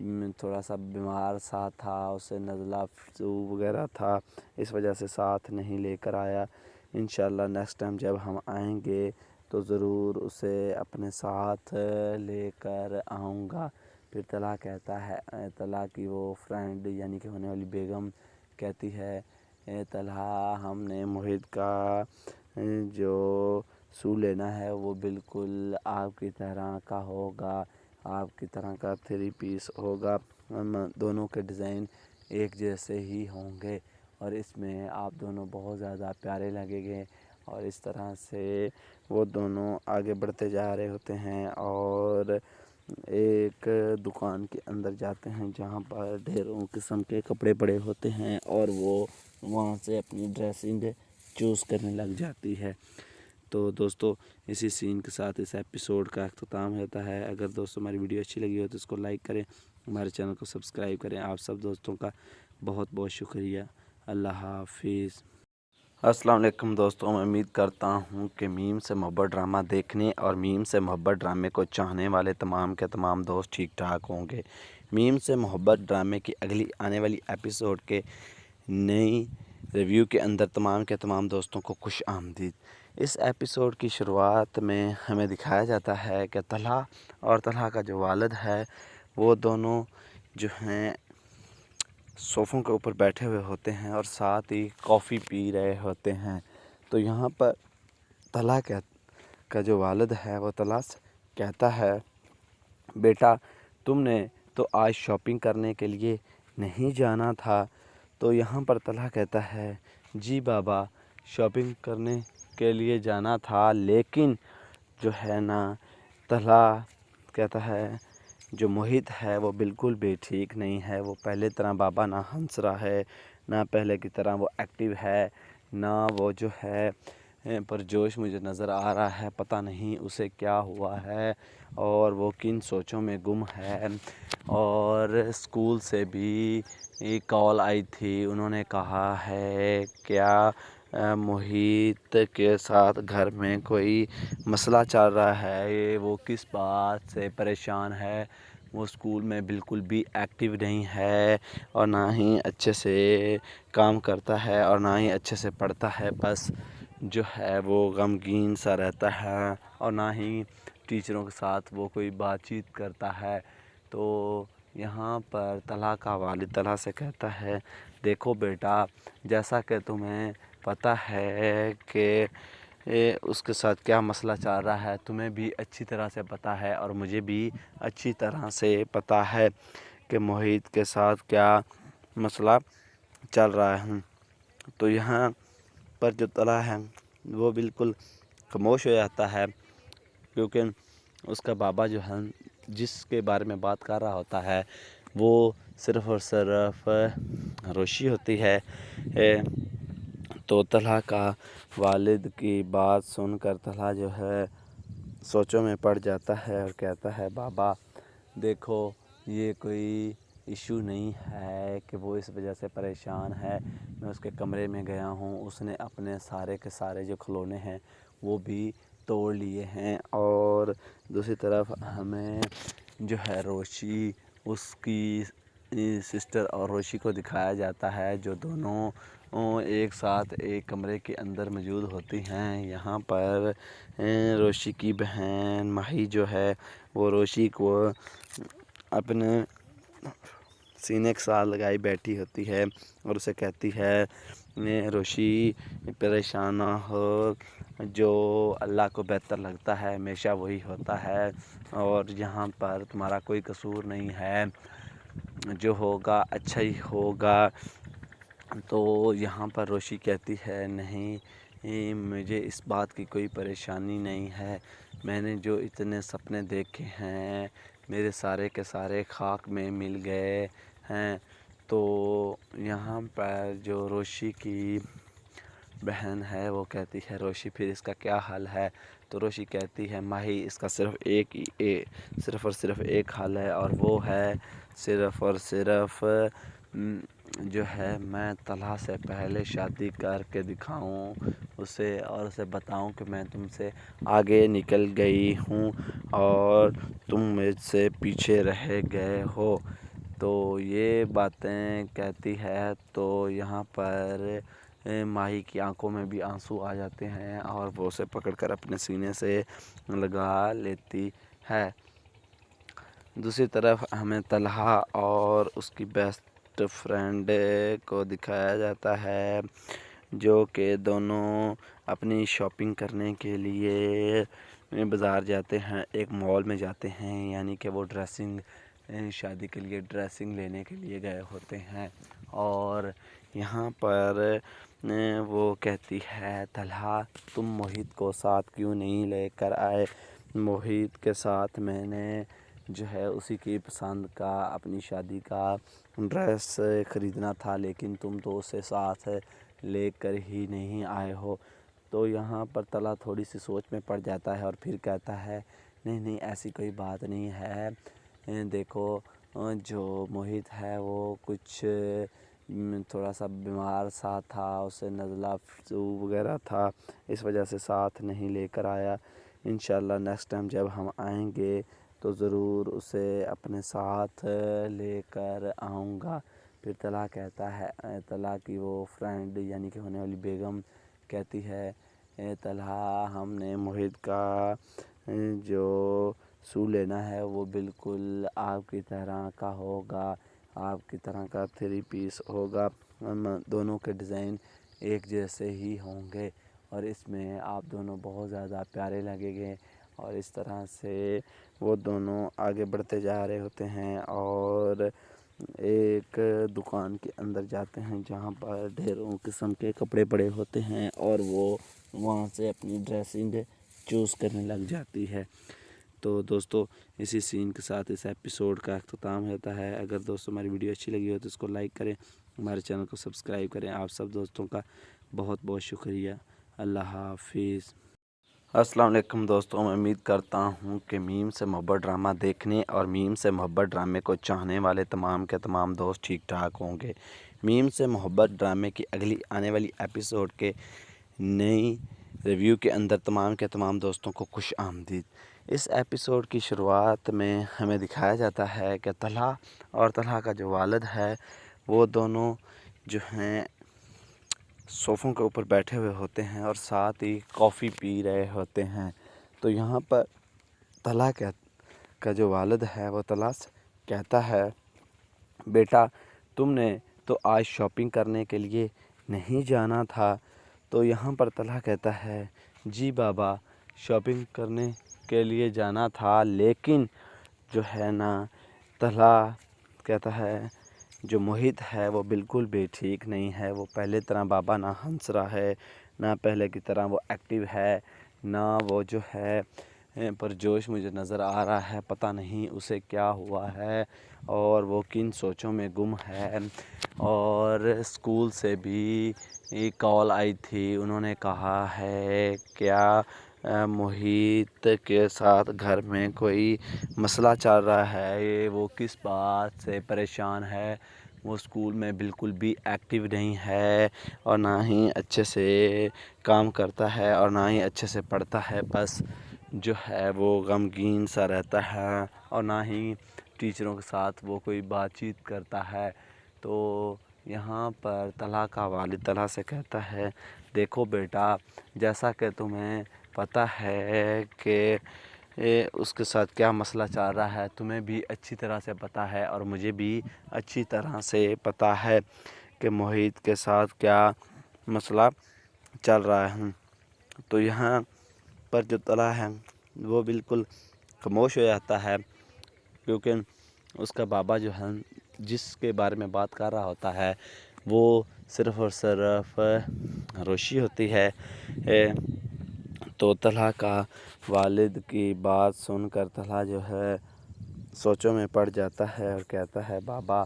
تھوڑا سا بیمار سا تھا، اسے نزلہ فلو وغیرہ تھا، اس وجہ سے ساتھ نہیں لے کر آیا۔ انشاءاللہ نیکسٹ ٹائم جب ہم آئیں گے تو ضرور اسے اپنے ساتھ لے کر آؤں گا۔ پھر طلحہ کہتا ہے، طلحہ کی وہ فرینڈ یعنی کہ ہونے والی بیگم کہتی ہے، اے طلحہ، ہم نے محیط کا جو سو لینا ہے وہ بالکل آپ کی طرح کا ہوگا، آپ کی طرح کا 3 پیس ہوگا، ہم دونوں کے ڈیزائن ایک جیسے ہی ہوں گے اور اس میں آپ دونوں بہت زیادہ پیارے لگیں گے۔ اور اس طرح سے وہ دونوں آگے بڑھتے جا رہے ہوتے ہیں اور ایک دکان کے اندر جاتے ہیں جہاں پر ڈھیروں قسم کے کپڑے پڑے ہوتے ہیں اور وہ وہاں سے اپنی ڈریسنگ چوز کرنے لگ جاتی ہے۔ تو دوستو اسی سین کے ساتھ اس ایپیسوڈ کا اختتام ہوتا ہے۔ اگر دوستو ہماری ویڈیو اچھی لگی ہو تو اس کو لائک کریں، ہمارے چینل کو سبسکرائب کریں۔ آپ سب دوستوں کا بہت بہت شکریہ۔ اللہ حافظ۔ السلام علیکم دوستوں، میں امید کرتا ہوں کہ میم سے محبت ڈرامہ دیکھنے اور میم سے محبت ڈرامے کو چاہنے والے تمام کے تمام دوست ٹھیک ٹھاک ہوں گے۔ میم سے محبت ڈرامے کی اگلی آنے والی ایپیسوڈ کے نئی ریویو کے اندر تمام کے تمام دوستوں کو خوش آمدید۔ اس ایپیسوڈ کی شروعات میں ہمیں دکھایا جاتا ہے کہ طلحہ اور طلحہ کا جو والد ہے وہ دونوں جو ہیں صوفوں کے اوپر بیٹھے ہوئے ہوتے ہیں اور ساتھ ہی کافی پی رہے ہوتے ہیں۔ تو یہاں پر طلحہ کا جو والد ہے وہ طلحہ سے کہتا ہے، بیٹا تم نے تو آج شاپنگ کرنے کے لیے نہیں جانا تھا؟ تو یہاں پر طلحہ کہتا ہے، جی بابا شاپنگ کرنے کے لیے جانا تھا، لیکن جو ہے نا، طلحہ کہتا ہے جو محیط ہے وہ بالکل بھی ٹھیک نہیں ہے، وہ پہلے طرح بابا نہ ہنس رہا ہے، نہ پہلے کی طرح وہ ایکٹیو ہے، نہ وہ جو ہے پرجوش مجھے نظر آ رہا ہے، پتہ نہیں اسے کیا ہوا ہے اور وہ کن سوچوں میں گم ہے۔ اور اسکول سے بھی ایک کال آئی تھی، انہوں نے کہا ہے کیا محیط کے ساتھ گھر میں کوئی مسئلہ چل رہا ہے، وہ کس بات سے پریشان ہے، وہ اسکول میں بالکل بھی ایکٹیو نہیں ہے اور نہ ہی اچھے سے کام کرتا ہے اور نہ ہی اچھے سے پڑھتا ہے، بس جو ہے وہ غمگین سا رہتا ہے اور نہ ہی ٹیچروں کے ساتھ وہ کوئی بات چیت کرتا ہے۔ تو یہاں پر طلحہ کا والد طلحہ سے کہتا ہے، دیکھو بیٹا، جیسا کہ تمہیں پتہ ہے کہ اس کے ساتھ کیا مسئلہ چل رہا ہے، تمہیں بھی اچھی طرح سے پتہ ہے اور مجھے بھی اچھی طرح سے پتہ ہے کہ محیط کے ساتھ کیا مسئلہ چل رہا ہے۔ تو یہاں پر جو طلحہ ہے وہ بالکل خاموش ہو جاتا ہے، کیونکہ اس کا بابا جو ہے جس کے بارے میں بات کر رہا ہوتا ہے وہ صرف اور صرف روشی ہوتی ہے۔ تو طلحہ کا والد کی بات سن کر طلحہ جو ہے سوچوں میں پڑ جاتا ہے اور کہتا ہے، بابا دیکھو یہ کوئی ایشو نہیں ہے کہ وہ اس وجہ سے پریشان ہے، میں اس کے کمرے میں گیا ہوں، اس نے اپنے سارے کے سارے جو کھلونے ہیں وہ بھی توڑ لیے ہیں۔ اور دوسری طرف ہمیں جو ہے روشی، اس کی سسٹر اور روشی کو دکھایا جاتا ہے جو دونوں ایک ساتھ ایک کمرے کے اندر موجود ہوتی ہیں۔ یہاں پر روشی کی بہن ماہی جو ہے وہ روشی کو اپنے سینے کے ساتھ لگائی بیٹھی ہوتی ہے اور اسے کہتی ہے، روشی پریشان نہ ہو، جو اللہ کو بہتر لگتا ہے ہمیشہ وہی ہوتا ہے اور یہاں پر تمہارا کوئی قصور نہیں ہے، جو ہوگا اچھا ہی ہوگا۔ تو یہاں پر روشی کہتی ہے، نہیں مجھے اس بات کی کوئی پریشانی نہیں ہے، میں نے جو اتنے سپنے دیکھے ہیں میرے سارے کے سارے خاک میں مل گئے ہیں۔ تو یہاں پر جو روشی کی بہن ہے وہ کہتی ہے، روشی پھر اس کا کیا حل ہے؟ تو روشی کہتی ہے، ماہی اس کا صرف اور صرف ایک حل ہے اور وہ ہے صرف اور صرف جو ہے میں طلحہ سے پہلے شادی کر کے دکھاؤں اسے اور اسے بتاؤں کہ میں تم سے آگے نکل گئی ہوں اور تم مجھ سے پیچھے رہ گئے ہو۔ تو یہ باتیں کہتی ہے تو یہاں پر ماہی کی آنکھوں میں بھی آنسو آ جاتے ہیں اور وہ اسے پکڑ کر اپنے سینے سے لگا لیتی ہے۔ دوسری طرف ہمیں طلحہ اور اس کی بیسٹ فرینڈ کو دکھایا جاتا ہے جو کہ دونوں اپنی شاپنگ کرنے کے لیے بازار جاتے ہیں، ایک مال میں جاتے ہیں، یعنی کہ وہ شادی کے لیے ڈریسنگ لینے کے لیے گئے ہوتے ہیں۔ اور یہاں پر وہ کہتی ہے طلحہ تم محیط کو ساتھ کیوں نہیں لے کر آئے؟ محیط کے ساتھ میں نے جو ہے اسی کی پسند کا اپنی شادی کا ڈریس خریدنا تھا، لیکن تم تو اسے ساتھ لے کر ہی نہیں آئے ہو۔ تو یہاں پر طلحہ تھوڑی سی سوچ میں پڑ جاتا ہے اور پھر کہتا ہے نہیں ایسی کوئی بات نہیں ہے، دیکھو جو محیط ہے وہ کچھ تھوڑا سا بیمار سا تھا، اسے نزلہ فلو وغیرہ تھا، اس وجہ سے ساتھ نہیں لے کر آیا۔ انشاءاللہ نیکسٹ ٹائم جب ہم آئیں گے تو ضرور اسے اپنے ساتھ لے کر آؤں گا۔ پھر طلحہ کہتا ہے، طلحہ کی وہ فرینڈ یعنی کہ ہونے والی بیگم کہتی ہے طلحہ ہم نے محیط کا جو سو لینا ہے وہ بالکل آپ کی طرح کا ہوگا، آپ کی طرح کا 3 پیس ہوگا، ہم دونوں کے ڈیزائن ایک جیسے ہی ہوں گے اور اس میں آپ دونوں بہت زیادہ پیارے لگیں گے۔ اور اس طرح سے وہ دونوں آگے بڑھتے جا رہے ہوتے ہیں اور ایک دکان کے اندر جاتے ہیں جہاں پر ڈھیروں قسم کے کپڑے پڑے ہوتے ہیں اور وہ وہاں سے اپنی ڈریسنگ چوز کرنے لگ جاتی ہے۔ تو دوستو اسی سین کے ساتھ اس ایپیسوڈ کا اختتام ہوتا ہے۔ اگر دوستو ہماری ویڈیو اچھی لگی ہو تو اس کو لائک کریں، ہمارے چینل کو سبسکرائب کریں۔ آپ سب دوستوں کا بہت بہت شکریہ۔ اللہ حافظ۔ السلام علیکم دوستوں، میں امید کرتا ہوں کہ میم سے محبت ڈرامہ دیکھنے اور میم سے محبت ڈرامے کو چاہنے والے تمام کے تمام دوست ٹھیک ٹھاک ہوں گے۔ میم سے محبت ڈرامے کی اگلی آنے والی ایپیسوڈ کے نئی ریویو کے اندر تمام کے تمام دوستوں کو خوش آمدید۔ اس ایپیسوڈ کی شروعات میں ہمیں دکھایا جاتا ہے کہ طلحہ اور طلحہ کا جو والد ہے وہ دونوں جو ہیں صوفوں کے اوپر بیٹھے ہوئے ہوتے ہیں اور ساتھ ہی کافی پی رہے ہوتے ہیں۔ تو یہاں پر طلحہ کا جو والد ہے وہ طلحہ سے کہتا ہے بیٹا تم نے تو آج شاپنگ کرنے کے لیے نہیں جانا تھا؟ تو یہاں پر طلحہ کہتا ہے جی بابا شاپنگ کرنے کے لیے جانا تھا، لیکن جو ہے نا طلحہ کہتا ہے جو محیط ہے وہ بالکل بھی ٹھیک نہیں ہے، وہ پہلے طرح بابا نہ ہنس رہا ہے، نہ پہلے کی طرح وہ ایکٹیو ہے، نہ وہ جو ہے پرجوش مجھے نظر آ رہا ہے، پتہ نہیں اسے کیا ہوا ہے اور وہ کن سوچوں میں گم ہے۔ اور اسکول سے بھی کال آئی تھی، انہوں نے کہا ہے کیا محیط کے ساتھ گھر میں کوئی مسئلہ چل رہا ہے، وہ کس بات سے پریشان ہے، وہ اسکول میں بالکل بھی ایکٹیو نہیں ہے اور نہ ہی اچھے سے کام کرتا ہے اور نہ ہی اچھے سے پڑھتا ہے، بس جو ہے وہ غمگین سا رہتا ہے اور نہ ہی ٹیچروں کے ساتھ وہ کوئی بات چیت کرتا ہے۔ تو یہاں پر طلحہ کا والد طلحہ سے کہتا ہے دیکھو بیٹا جیسا کہ تمہیں پتہ ہے کہ اس کے ساتھ کیا مسئلہ چل رہا ہے، تمہیں بھی اچھی طرح سے پتہ ہے اور مجھے بھی اچھی طرح سے پتہ ہے کہ محیط کے ساتھ کیا مسئلہ چل رہا ہے۔ تو یہاں پر جو طلحہ ہے وہ بالکل خاموش ہو جاتا ہے، کیونکہ اس کا بابا جو ہے جس کے بارے میں بات کر رہا ہوتا ہے وہ صرف اور صرف روشی ہوتی ہے۔ تو طلحہ کا والد کی بات سن کر طلحہ جو ہے سوچوں میں پڑ جاتا ہے اور کہتا ہے بابا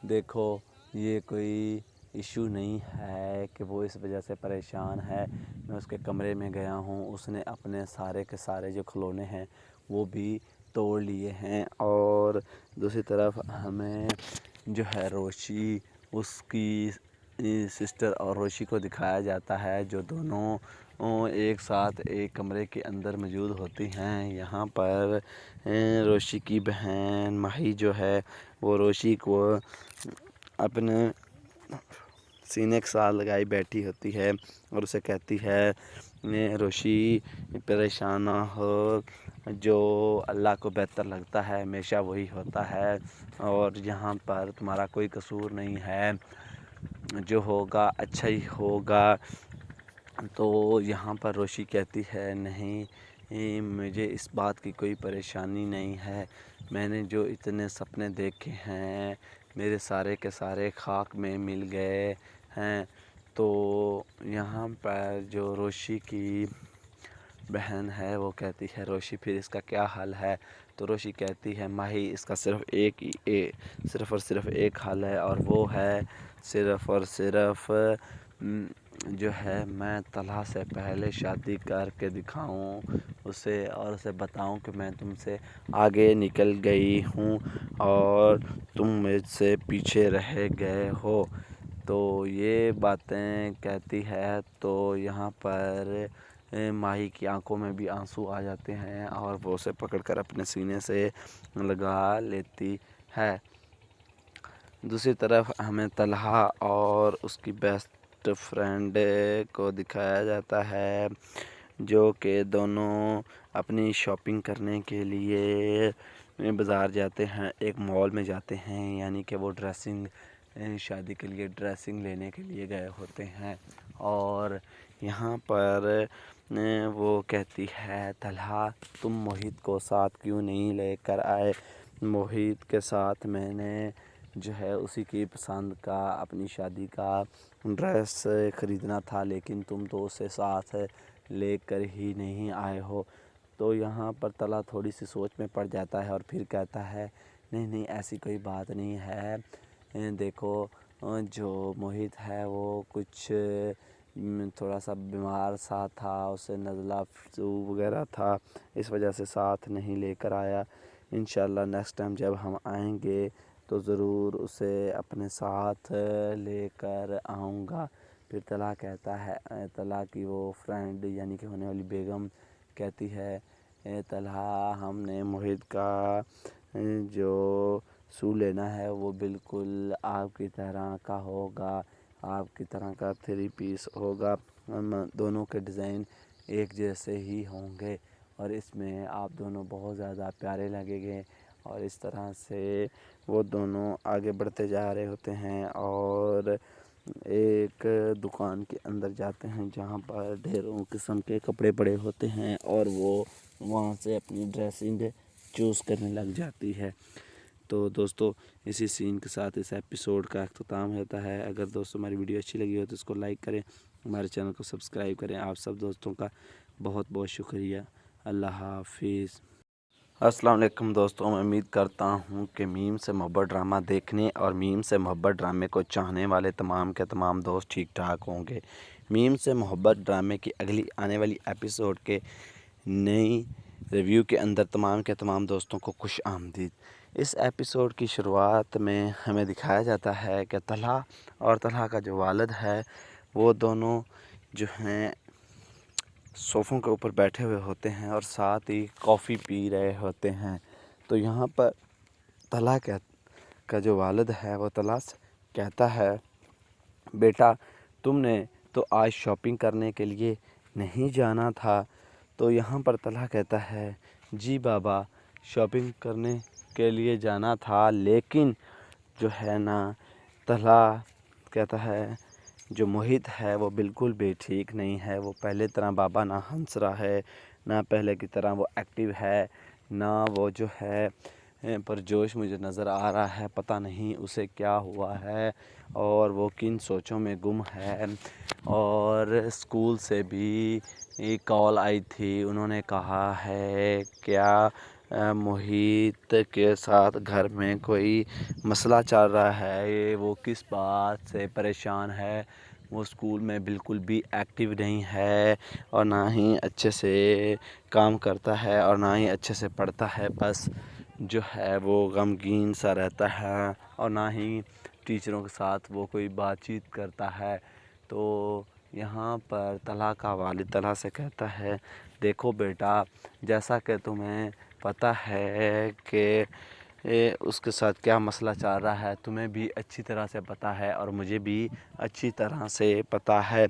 دیکھو یہ کوئی ایشو نہیں ہے کہ وہ اس وجہ سے پریشان ہے، میں اس کے کمرے میں گیا ہوں، اس نے اپنے سارے کے سارے جو کھلونے ہیں وہ بھی توڑ لیے ہیں۔ اور دوسری طرف ہمیں جو ہے روشی اس کی سسٹر اور روشی کو دکھایا جاتا ہے، جو دونوں ایک ساتھ ایک کمرے کے اندر موجود ہوتی ہیں۔ یہاں پر روشی کی بہن ماہی جو ہے وہ روشی کو اپنے سینے کے ساتھ لگائی بیٹھی ہوتی ہے اور اسے کہتی ہے روشی پریشان نہ ہو، جو اللہ کو بہتر لگتا ہے ہمیشہ وہی ہوتا ہے، اور یہاں پر تمہارا کوئی قصور نہیں ہے، جو ہوگا اچھا ہی ہوگا۔ تو یہاں پر روشی کہتی ہے نہیں، مجھے اس بات کی کوئی پریشانی نہیں ہے، میں نے جو اتنے سپنے دیکھے ہیں میرے سارے کے سارے خاک میں مل گئے ہیں۔ تو یہاں پر جو روشی کی بہن ہے وہ کہتی ہے روشی پھر اس کا کیا حل ہے؟ تو روشی کہتی ہے ماہی اس کا صرف اور صرف ایک حل ہے، اور وہ ہے صرف اور صرف جو ہے میں طلحہ سے پہلے شادی کر کے دکھاؤں اسے، اور اسے بتاؤں کہ میں تم سے آگے نکل گئی ہوں اور تم مجھ سے پیچھے رہ گئے ہو۔ تو یہ باتیں کہتی ہے تو یہاں پر ماہی کی آنکھوں میں بھی آنسو آ جاتے ہیں اور وہ اسے پکڑ کر اپنے سینے سے لگا لیتی ہے۔ دوسری طرف ہمیں طلحہ اور اس کی بیسٹ فرینڈ کو دکھایا جاتا ہے، جو کہ دونوں اپنی شاپنگ کرنے کے لیے بازار جاتے ہیں، ایک مال میں جاتے ہیں، یعنی کہ وہ شادی کے لیے ڈریسنگ لینے کے لیے گئے ہوتے ہیں۔ اور یہاں پر وہ کہتی ہے طلحہ تم موہت کو ساتھ کیوں نہیں لے کر آئے؟ موہت کے ساتھ میں نے جو ہے اسی کی پسند کا اپنی شادی کا ڈریس خریدنا تھا، لیکن تم تو اسے ساتھ لے کر ہی نہیں آئے ہو۔ تو یہاں پر طلحہ تھوڑی سی سوچ میں پڑ جاتا ہے اور پھر کہتا ہے نہیں ایسی کوئی بات نہیں ہے، دیکھو جو موہت ہے وہ کچھ تھوڑا سا بیمار سا تھا، اسے نزلہ فلو وغیرہ تھا، اس وجہ سے ساتھ نہیں لے کر آیا۔ انشاءاللہ نیکسٹ ٹائم جب ہم آئیں گے تو ضرور اسے اپنے ساتھ لے کر آؤں گا۔ پھر طلحہ کی وہ فرینڈ یعنی کہ ہونے والی بیگم کہتی ہے طلحہ ہم نے موہت کا جو سوٹ لینا ہے وہ بالکل آپ کی طرح کا ہوگا، آپ کی طرح کا 3 پیس ہوگا، ہم دونوں کے ڈیزائن ایک جیسے ہی ہوں گے اور اس میں آپ دونوں بہت زیادہ پیارے لگیں گے۔ اور اس طرح سے وہ دونوں آگے بڑھتے جا رہے ہوتے ہیں اور ایک دکان کے اندر جاتے ہیں جہاں پر ڈھیروں قسم کے کپڑے پڑے ہوتے ہیں اور وہ وہاں سے اپنی ڈریسنگ چوز کرنے لگ جاتی ہے۔ تو دوستو اسی سین کے ساتھ اس ایپیسوڈ کا اختتام ہوتا ہے۔ اگر دوستو ہماری ویڈیو اچھی لگی ہو تو اس کو لائک کریں، ہمارے چینل کو سبسکرائب کریں۔ آپ سب دوستوں کا بہت بہت شکریہ۔ اللہ حافظ۔ السلام علیکم دوستوں، میں امید کرتا ہوں کہ میم سے محبت ڈرامہ دیکھنے اور میم سے محبت ڈرامے کو چاہنے والے تمام کے تمام دوست ٹھیک ٹھاک ہوں گے۔ میم سے محبت ڈرامے کی اگلی آنے والی ایپیسوڈ کے نئی ریویو کے اندر تمام کے تمام دوستوں کو خوش آمدید۔ اس ایپیسوڈ کی شروعات میں ہمیں دکھایا جاتا ہے کہ طلحہ اور طلحہ کا جو والد ہے وہ دونوں جو ہیں صوفوں کے اوپر بیٹھے ہوئے ہوتے ہیں اور ساتھ ہی کافی پی رہے ہوتے ہیں۔ تو یہاں پر طلحہ کا جو والد ہے وہ طلحہ سے کہتا ہے بیٹا تم نے تو آج شاپنگ کرنے کے لیے نہیں جانا تھا؟ تو یہاں پر طلحہ کہتا ہے جی بابا شاپنگ کرنے کے لیے جانا تھا، لیکن جو ہے نا طلحہ کہتا ہے جو موہت ہے وہ بالکل بھی ٹھیک نہیں ہے، وہ پہلے طرح بابا نہ ہنس رہا ہے، نہ پہلے کی طرح وہ ایکٹیو ہے، نہ وہ جو ہے پرجوش مجھے نظر آ رہا ہے، پتہ نہیں اسے کیا ہوا ہے اور وہ کن سوچوں میں گم ہے۔ اور اسکول سے بھی ایک کال آئی تھی، انہوں نے کہا ہے کیا موہت کے ساتھ گھر میں کوئی مسئلہ چل رہا ہے، وہ کس بات سے پریشان ہے، وہ اسکول میں بالکل بھی ایکٹیو نہیں ہے اور نہ ہی اچھے سے کام کرتا ہے اور نہ ہی اچھے سے پڑھتا ہے، بس جو ہے وہ غمگین سا رہتا ہے اور نہ ہی ٹیچروں کے ساتھ وہ کوئی بات چیت کرتا ہے، تو یہاں پر طلحہ کا والد طلحہ سے کہتا ہے دیکھو بیٹا، جیسا کہ تمہیں پتہ ہے کہ اس کے ساتھ کیا مسئلہ چل رہا ہے، تمہیں بھی اچھی طرح سے پتہ ہے اور مجھے بھی اچھی طرح سے پتہ ہے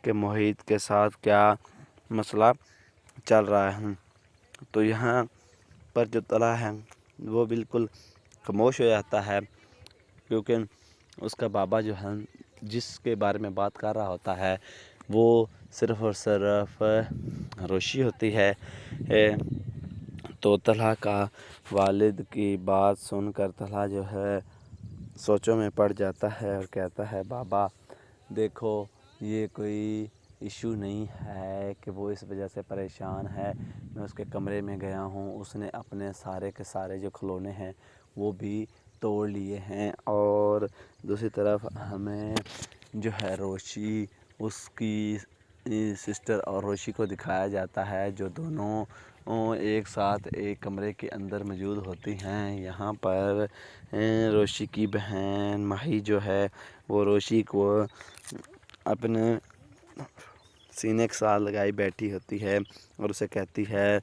کہ محیط کے ساتھ کیا مسئلہ چل رہا ہے۔ تو یہاں پر جو طلحہ ہے وہ بالکل خاموش ہو جاتا ہے، کیونکہ اس کا بابا جو ہے جس کے بارے میں بات کر رہا ہوتا ہے وہ صرف اور صرف روشی ہوتی ہے۔ تو طلحہ کا والد کی بات سن کر طلحہ جو ہے سوچوں میں پڑ جاتا ہے اور کہتا ہے بابا دیکھو، یہ کوئی ایشو نہیں ہے کہ وہ اس وجہ سے پریشان ہے۔ میں اس کے کمرے میں گیا ہوں، اس نے اپنے سارے کے سارے جو کھلونے ہیں وہ بھی توڑ لیے ہیں، اور دوسری طرف ہمیں جو ہے روشی، اس کی سسٹر اور روشی کو دکھایا جاتا ہے جو دونوں ایک ساتھ ایک کمرے کے اندر موجود ہوتی ہیں۔ یہاں پر روشی کی بہن ماہی جو ہے وہ روشی کو اپنے سینے کے ساتھ لگائی بیٹھی ہوتی ہے اور اسے کہتی ہے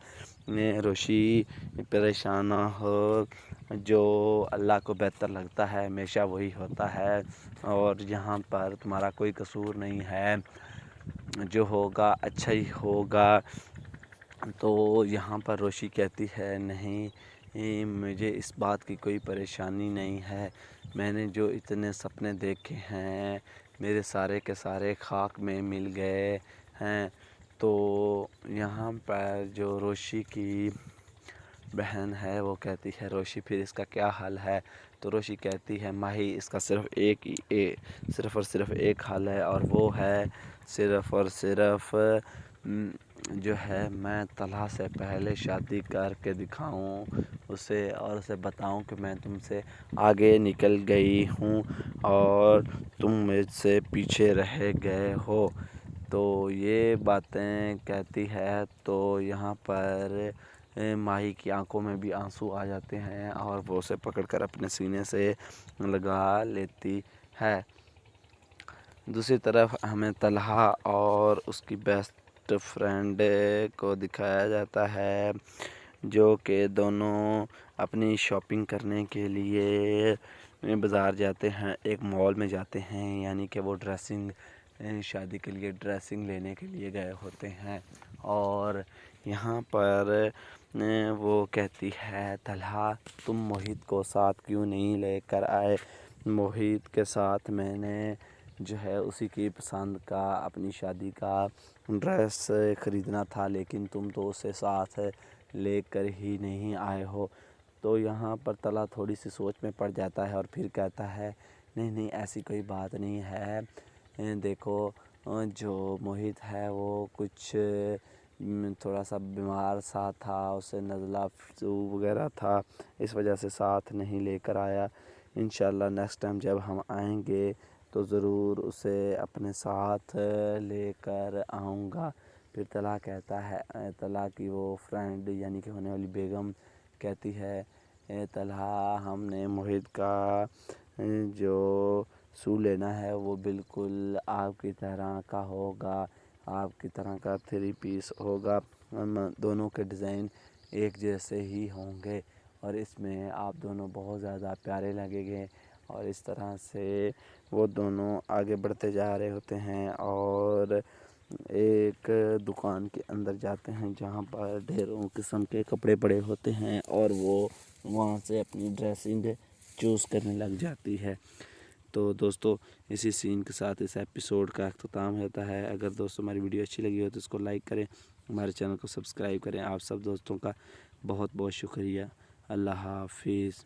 روشی پریشان نہ ہو، جو اللہ کو بہتر لگتا ہے ہمیشہ وہی ہوتا ہے، اور یہاں پر تمہارا کوئی قصور نہیں ہے، جو ہوگا اچھا ہی ہوگا۔ تو یہاں پر روشی کہتی ہے نہیں، مجھے اس بات کی کوئی پریشانی نہیں ہے، میں نے جو اتنے سپنے دیکھے ہیں میرے سارے کے سارے خاک میں مل گئے ہیں۔ تو یہاں پر جو روشی کی بہن ہے وہ کہتی ہے روشی پھر اس کا کیا حل ہے؟ تو روشی کہتی ہے ماہی، اس کا صرف اور صرف ایک حل ہے، اور وہ ہے صرف اور صرف جو ہے میں طلحہ سے پہلے شادی کر کے دکھاؤں اسے، اور اسے بتاؤں کہ میں تم سے آگے نکل گئی ہوں اور تم مجھ سے پیچھے رہ گئے ہو۔ تو یہ باتیں کہتی ہے تو یہاں پر ماہی کی آنکھوں میں بھی آنسو آ جاتے ہیں اور وہ اسے پکڑ کر اپنے سینے سے لگا لیتی ہے۔ دوسری طرف ہمیں طلحہ اور اس کی بیسٹ فرینڈ کو دکھایا جاتا ہے جو کہ دونوں اپنی شاپنگ کرنے کے لیے بازار جاتے ہیں، ایک مال میں جاتے ہیں، یعنی کہ وہ شادی کے لیے ڈریسنگ لینے کے لیے گئے ہوتے ہیں۔ اور یہاں پر وہ کہتی ہے طلحہ تم محیط کو ساتھ کیوں نہیں لے کر آئے؟ محیط کے ساتھ میں نے جو ہے اسی کی پسند کا اپنی شادی کا ڈریس خریدنا تھا، لیکن تم تو اسے ساتھ لے کر ہی نہیں آئے ہو۔ تو یہاں پر طلحہ تھوڑی سی سوچ میں پڑ جاتا ہے اور پھر کہتا ہے نہیں ایسی کوئی بات نہیں ہے، دیکھو جو محیط ہے وہ کچھ تھوڑا سا بیمار سا تھا، اسے نزلہ فلو وغیرہ تھا، اس وجہ سے ساتھ نہیں لے کر آیا۔ انشاءاللہ نیکسٹ ٹائم جب ہم آئیں گے تو ضرور اسے اپنے ساتھ لے کر آؤں گا۔ پھر طلحہ کی وہ فرینڈ یعنی کہ ہونے والی بیگم کہتی ہے طلحہ ہم نے محیط کا جو سوٹ لینا ہے وہ بالکل آپ کی طرح کا ہوگا، آپ کی طرح کا 3 پیس ہوگا، ہم دونوں کے ڈیزائن ایک جیسے ہی ہوں گے اور اس میں آپ دونوں بہت زیادہ پیارے لگیں گے۔ اور اس طرح سے وہ دونوں آگے بڑھتے جا رہے ہوتے ہیں اور ایک دکان کے اندر جاتے ہیں جہاں پر ڈھیروں قسم کے کپڑے پڑے ہوتے ہیں اور وہ وہاں سے اپنی ڈریسنگ چوز کرنے لگ جاتی ہے۔ تو دوستو اسی سین کے ساتھ اس ایپیسوڈ کا اختتام ہوتا ہے۔ اگر دوستو ہماری ویڈیو اچھی لگی ہو تو اس کو لائک کریں، ہمارے چینل کو سبسکرائب کریں۔ آپ سب دوستوں کا بہت بہت شکریہ۔ اللہ حافظ۔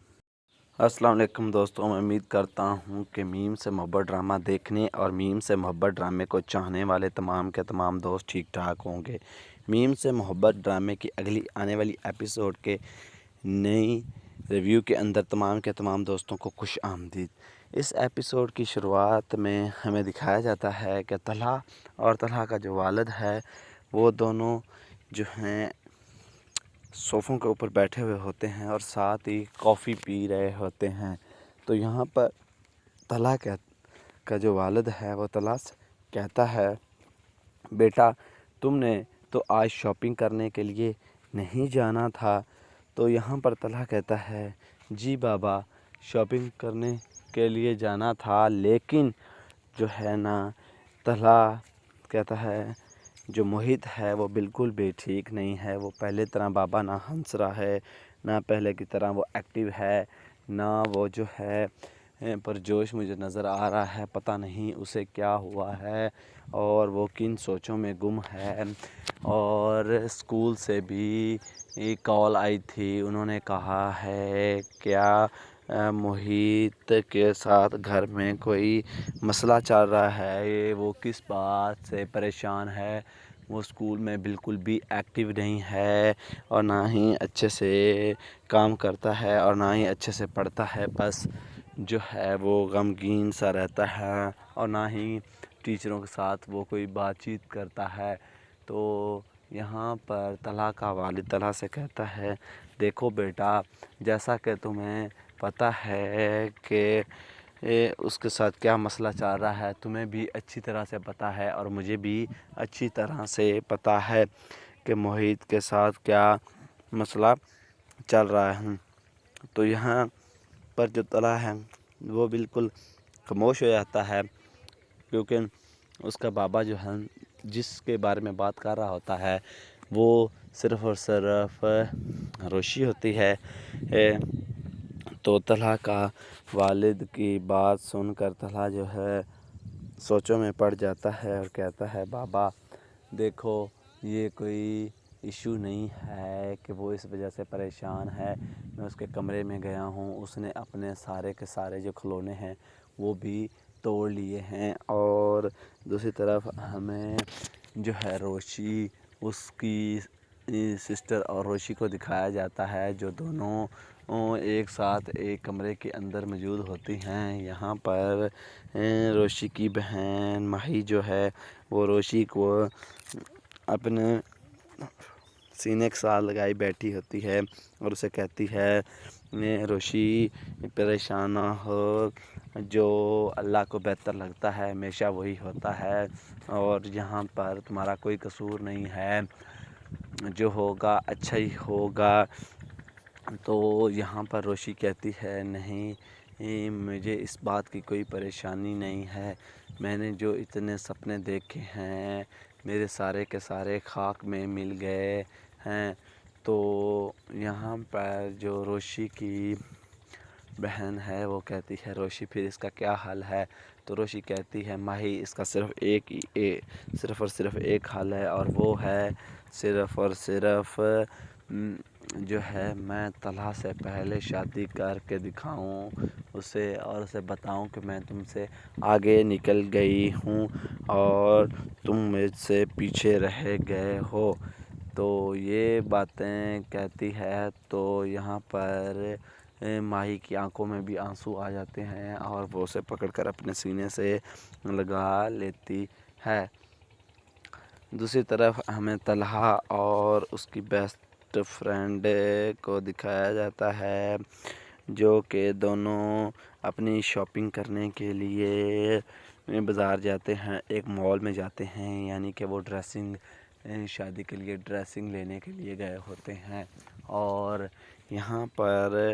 السلام علیکم دوستوں، میں امید کرتا ہوں کہ میم سے محبت ڈرامہ دیکھنے اور میم سے محبت ڈرامے کو چاہنے والے تمام کے تمام دوست ٹھیک ٹھاک ہوں گے۔ میم سے محبت ڈرامے کی اگلی آنے والی ایپیسوڈ کے نئی ریویو کے اندر تمام کے تمام دوستوں کو خوش آمدید۔ اس ایپیسوڈ کی شروعات میں ہمیں دکھایا جاتا ہے کہ طلحہ اور طلحہ کا جو والد ہے وہ دونوں جو ہیں صوفوں کے اوپر بیٹھے ہوئے ہوتے ہیں اور ساتھ ہی کافی پی رہے ہوتے ہیں۔ تو یہاں پر طلحہ کا جو والد ہے وہ طلحہ سے کہتا ہے بیٹا تم نے تو آج شاپنگ کرنے کے لیے نہیں جانا تھا؟ تو یہاں پر طلحہ کہتا ہے جی بابا شاپنگ کرنے کے لیے جانا تھا، لیکن جو ہے نا طلحہ کہتا ہے جو محیط ہے وہ بالکل بھی ٹھیک نہیں ہے، وہ پہلے طرح بابا نہ ہنس رہا ہے، نہ پہلے کی طرح وہ ایکٹیو ہے، نہ وہ جو ہے پرجوش مجھے نظر آ رہا ہے، پتہ نہیں اسے کیا ہوا ہے اور وہ کن سوچوں میں گم ہے۔ اور اسکول سے بھی ایک کال آئی تھی، انہوں نے کہا ہے کیا محیط کے ساتھ گھر میں کوئی مسئلہ چل رہا ہے، وہ کس بات سے پریشان ہے، وہ اسکول میں بالکل بھی ایکٹیو نہیں ہے اور نہ ہی اچھے سے کام کرتا ہے اور نہ ہی اچھے سے پڑھتا ہے، بس جو ہے وہ غمگین سا رہتا ہے اور نہ ہی ٹیچروں کے ساتھ وہ کوئی بات چیت کرتا ہے۔ تو یہاں پر طلحہ کا والد طلحہ سے کہتا ہے دیکھو بیٹا جیسا کہ تمہیں پتہ ہے کہ اس کے ساتھ کیا مسئلہ چل رہا ہے، تمہیں بھی اچھی طرح سے پتہ ہے اور مجھے بھی اچھی طرح سے پتہ ہے کہ محیط کے ساتھ کیا مسئلہ چل رہا ہے۔ تو یہاں پر جو طلحہ ہے وہ بالکل خاموش ہو جاتا ہے، کیونکہ اس کا بابا جو ہے جس کے بارے میں بات کر رہا ہوتا ہے وہ صرف اور صرف روشی ہوتی ہے۔ تو طلحہ کا والد کی بات سن کر طلحہ جو ہے سوچوں میں پڑ جاتا ہے اور کہتا ہے بابا دیکھو یہ کوئی ایشو نہیں ہے کہ وہ اس وجہ سے پریشان ہے، میں اس کے کمرے میں گیا ہوں، اس نے اپنے سارے کے سارے جو کھلونے ہیں وہ بھی توڑ لیے ہیں، اور دوسری طرف ہمیں جو ہے روشی اس کی سسٹر اور روشی کو دکھایا جاتا ہے جو دونوں ایک ساتھ ایک کمرے کے اندر موجود ہوتی ہیں۔ یہاں پر روشی کی بہن ماہی جو ہے وہ روشی کو اپنے سینے کے ساتھ لگائی بیٹھی ہوتی ہے اور اسے کہتی ہے روشی پریشان نہ ہو، جو اللہ کو بہتر لگتا ہے ہمیشہ وہی ہوتا ہے اور یہاں پر تمہارا کوئی قصور نہیں ہے، جو ہوگا اچھا ہی ہوگا۔ تو یہاں پر روشی کہتی ہے نہیں مجھے اس بات کی کوئی پریشانی نہیں ہے، میں نے جو اتنے سپنے دیکھے ہیں میرے سارے کے سارے خاک میں مل گئے ہیں۔ تو یہاں پر جو روشی کی بہن ہے وہ کہتی ہے روشی پھر اس کا کیا حل ہے؟ تو روشی کہتی ہے ماہی اس کا صرف اور صرف ایک حل ہے، اور وہ ہے صرف اور صرف جو ہے میں طلحہ سے پہلے شادی کر کے دکھاؤں اسے اور اسے بتاؤں کہ میں تم سے آگے نکل گئی ہوں اور تم مجھ سے پیچھے رہ گئے ہو۔ تو یہ باتیں کہتی ہے تو یہاں پر ماہی کی آنکھوں میں بھی آنسو آ جاتے ہیں اور وہ اسے پکڑ کر اپنے سینے سے لگا لیتی ہے۔ دوسری طرف ہمیں طلحہ اور اس کی بیسٹ فرینڈ کو دکھایا جاتا ہے جو کہ دونوں اپنی شاپنگ کرنے کے لیے بازار جاتے ہیں، ایک مال میں جاتے ہیں، یعنی کہ وہ شادی کے لیے ڈریسنگ لینے کے لیے گئے ہوتے ہیں۔ اور یہاں پر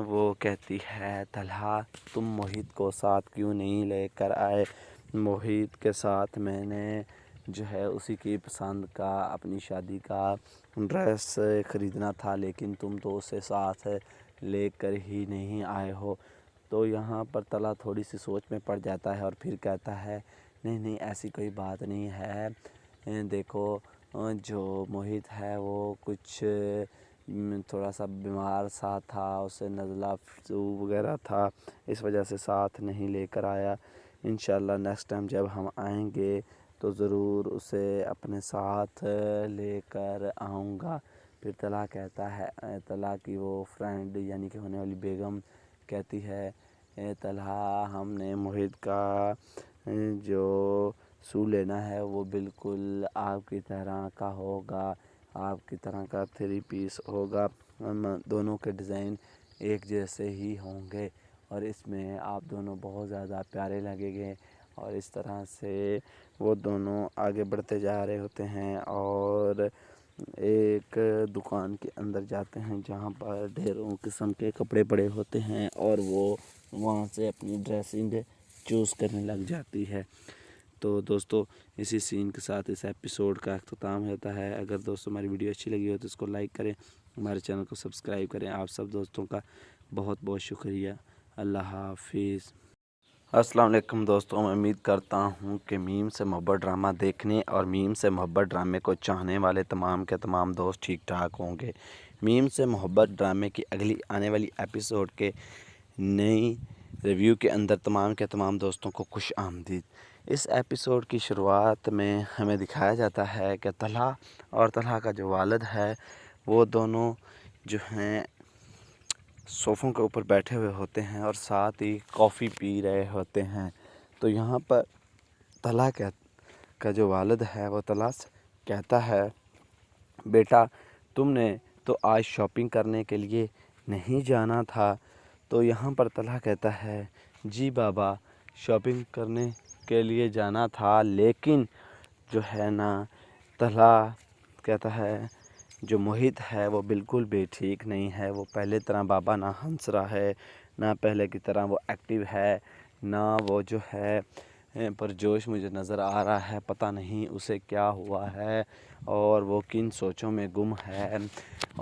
وہ کہتی ہے طلحہ تم محیط کو ساتھ کیوں نہیں لے کر آئے؟ محیط کے ساتھ میں نے جو ہے اسی کی پسند کا اپنی شادی کا ڈریس خریدنا تھا، لیکن تم تو اسے ساتھ لے کر ہی نہیں آئے ہو۔ تو یہاں پر طلحہ تھوڑی سی سوچ میں پڑ جاتا ہے اور پھر کہتا ہے نہیں ایسی کوئی بات نہیں ہے، دیکھو جو محیط ہے وہ کچھ تھوڑا سا بیمار سا تھا، اسے نزلہ فلو وغیرہ تھا، اس وجہ سے ساتھ نہیں لے کر آیا، انشاءاللہ نیکسٹ ٹائم جب ہم آئیں گے تو ضرور اسے اپنے ساتھ لے کر آؤں گا۔ پھر طلحہ کہتا ہے طلحہ کی وہ فرینڈ یعنی کہ ہونے والی بیگم کہتی ہے طلحہ ہم نے محیط کا جو سوٹ لینا ہے وہ بالکل آپ کی طرح کا ہوگا، آپ کی طرح کا 3 پیس ہوگا، ہم دونوں کے ڈیزائن ایک جیسے ہی ہوں گے اور اس میں آپ دونوں بہت زیادہ پیارے لگیں گے، اور اس طرح سے وہ دونوں آگے بڑھتے جا رہے ہوتے ہیں اور ایک دکان کے اندر جاتے ہیں جہاں پر ڈھیروں قسم کے کپڑے پڑے ہوتے ہیں، اور وہ وہاں سے اپنی ڈریسنگ چوز کرنے لگ جاتی ہے۔ تو دوستو اسی سین کے ساتھ اس ایپیسوڈ کا اختتام ہوتا ہے۔ اگر دوستو ہماری ویڈیو اچھی لگی ہو تو اس کو لائک کریں، ہمارے چینل کو سبسکرائب کریں۔ آپ سب دوستوں کا بہت بہت شکریہ۔ اللہ حافظ۔ السلام علیکم دوستوں، میں امید کرتا ہوں کہ میم سے محبت ڈرامہ دیکھنے اور میم سے محبت ڈرامے کو چاہنے والے تمام کے تمام دوست ٹھیک ٹھاک ہوں گے۔ میم سے محبت ڈرامے کی اگلی آنے والی ایپیسوڈ کے نئی ریویو کے اندر تمام کے تمام دوستوں کو خوش آمدید۔ اس ایپیسوڈ کی شروعات میں ہمیں دکھایا جاتا ہے کہ طلحہ اور طلحہ کا جو والد ہے وہ دونوں جو ہیں صوفوں کے اوپر بیٹھے ہوئے ہوتے ہیں اور ساتھ ہی کافی پی رہے ہوتے ہیں۔ تو یہاں پر طلحہ کا جو والد ہے وہ طلحہ سے کہتا ہے، بیٹا تم نے تو آج شاپنگ کرنے کے لیے نہیں جانا تھا؟ تو یہاں پر طلحہ کہتا ہے، جی بابا شاپنگ کرنے کے لیے جانا تھا، لیکن جو ہے نا طلحہ کہتا ہے جو محیط ہے وہ بالکل بھی ٹھیک نہیں ہے، وہ پہلے طرح بابا نہ ہنس رہا ہے، نہ پہلے کی طرح وہ ایکٹیو ہے، نہ وہ جو ہے پرجوش مجھے نظر آ رہا ہے۔ پتہ نہیں اسے کیا ہوا ہے اور وہ کن سوچوں میں گم ہے۔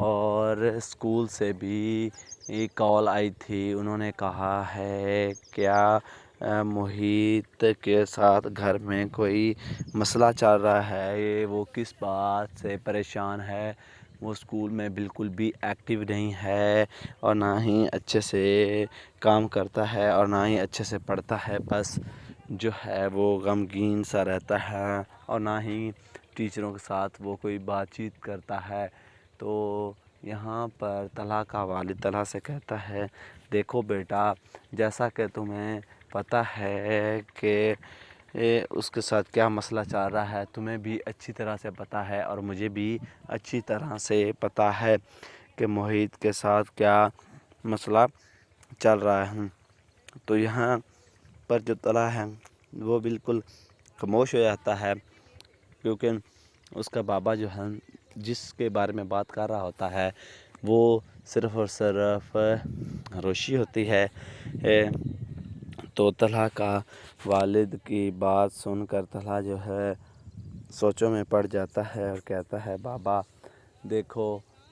اور اسکول سے بھی ایک کال آئی تھی، انہوں نے کہا ہے کیا محیط کے ساتھ گھر میں کوئی مسئلہ چل رہا ہے، وہ کس بات سے پریشان ہے، وہ اسکول میں بالکل بھی ایکٹیو نہیں ہے اور نہ ہی اچھے سے کام کرتا ہے اور نہ ہی اچھے سے پڑھتا ہے، بس جو ہے وہ غمگین سا رہتا ہے اور نہ ہی ٹیچروں کے ساتھ وہ کوئی بات چیت کرتا ہے۔ تو یہاں پر طلحہ کا والد طلحہ سے کہتا ہے، دیکھو بیٹا جیسا کہ تمہیں پتہ ہے کہ اس کے ساتھ کیا مسئلہ چل رہا ہے، تمہیں بھی اچھی طرح سے پتہ ہے اور مجھے بھی اچھی طرح سے پتہ ہے کہ محیط کے ساتھ کیا مسئلہ چل رہا ہے۔ تو یہاں پر جو طلحہ ہے وہ بالکل خاموش ہو جاتا ہے، کیونکہ اس کا بابا جو ہے جس کے بارے میں بات کر رہا ہوتا ہے وہ صرف اور صرف روشی ہوتی ہے۔ تو طلحہ کا والد کی بات سن کر طلحہ جو ہے سوچوں میں پڑ جاتا ہے اور کہتا ہے، بابا دیکھو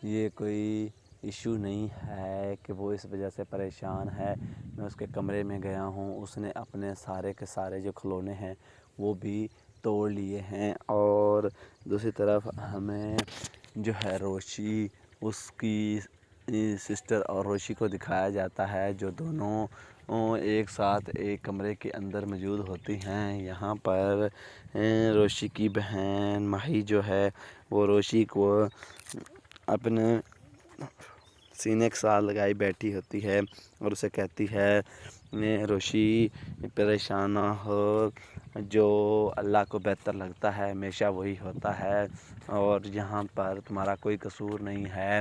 یہ کوئی ایشو نہیں ہے کہ وہ اس وجہ سے پریشان ہے، میں اس کے کمرے میں گیا ہوں، اس نے اپنے سارے کے سارے جو کھلونے ہیں وہ بھی توڑ لیے ہیں۔ اور دوسری طرف ہمیں جو ہے روشی اس کی سسٹر اور روشی کو دکھایا جاتا ہے جو دونوں ایک ساتھ ایک کمرے کے اندر موجود ہوتی ہیں۔ یہاں پر روشی کی بہن ماہی جو ہے وہ روشی کو اپنے سینے کے ساتھ لگائی بیٹھی ہوتی ہے اور اسے کہتی ہے، روشی پریشان نہ ہو، جو اللہ کو بہتر لگتا ہے ہمیشہ وہی ہوتا ہے اور یہاں پر تمہارا کوئی قصور نہیں ہے،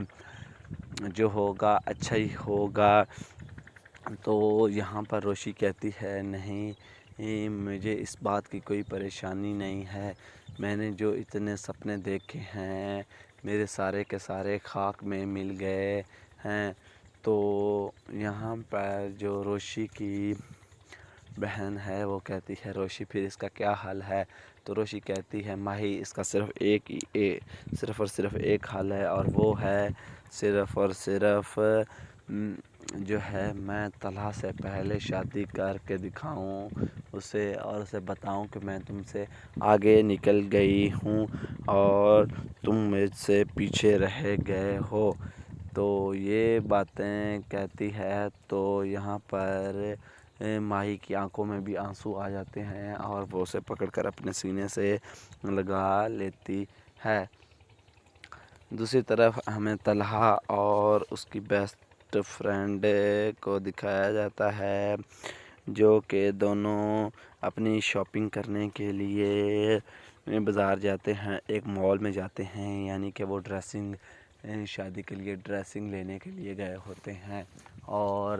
جو ہوگا اچھا ہی ہوگا۔ تو یہاں پر روشی کہتی ہے، نہیں مجھے اس بات کی کوئی پریشانی نہیں ہے، میں نے جو اتنے سپنے دیکھے ہیں میرے سارے کے سارے خاک میں مل گئے ہیں۔ تو یہاں پر جو روشی کی بہن ہے وہ کہتی ہے، روشی پھر اس کا کیا حل ہے؟ تو روشی کہتی ہے، ماہی اس کا صرف اور صرف ایک حل ہے، اور وہ ہے صرف اور صرف جو ہے میں طلحہ سے پہلے شادی کر کے دکھاؤں اسے اور اسے بتاؤں کہ میں تم سے آگے نکل گئی ہوں اور تم مجھ سے پیچھے رہ گئے ہو۔ تو یہ باتیں کہتی ہے تو یہاں پر ماہی کی آنکھوں میں بھی آنسو آ جاتے ہیں اور وہ اسے پکڑ کر اپنے سینے سے لگا لیتی ہے۔ دوسری طرف ہمیں طلحہ اور اس کی بیسٹ فرینڈ کو دکھایا جاتا ہے جو کہ دونوں اپنی شاپنگ کرنے کے لیے بازار جاتے ہیں، ایک مال میں جاتے ہیں، یعنی کہ وہ شادی کے لیے ڈریسنگ لینے کے لیے گئے ہوتے ہیں۔ اور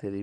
3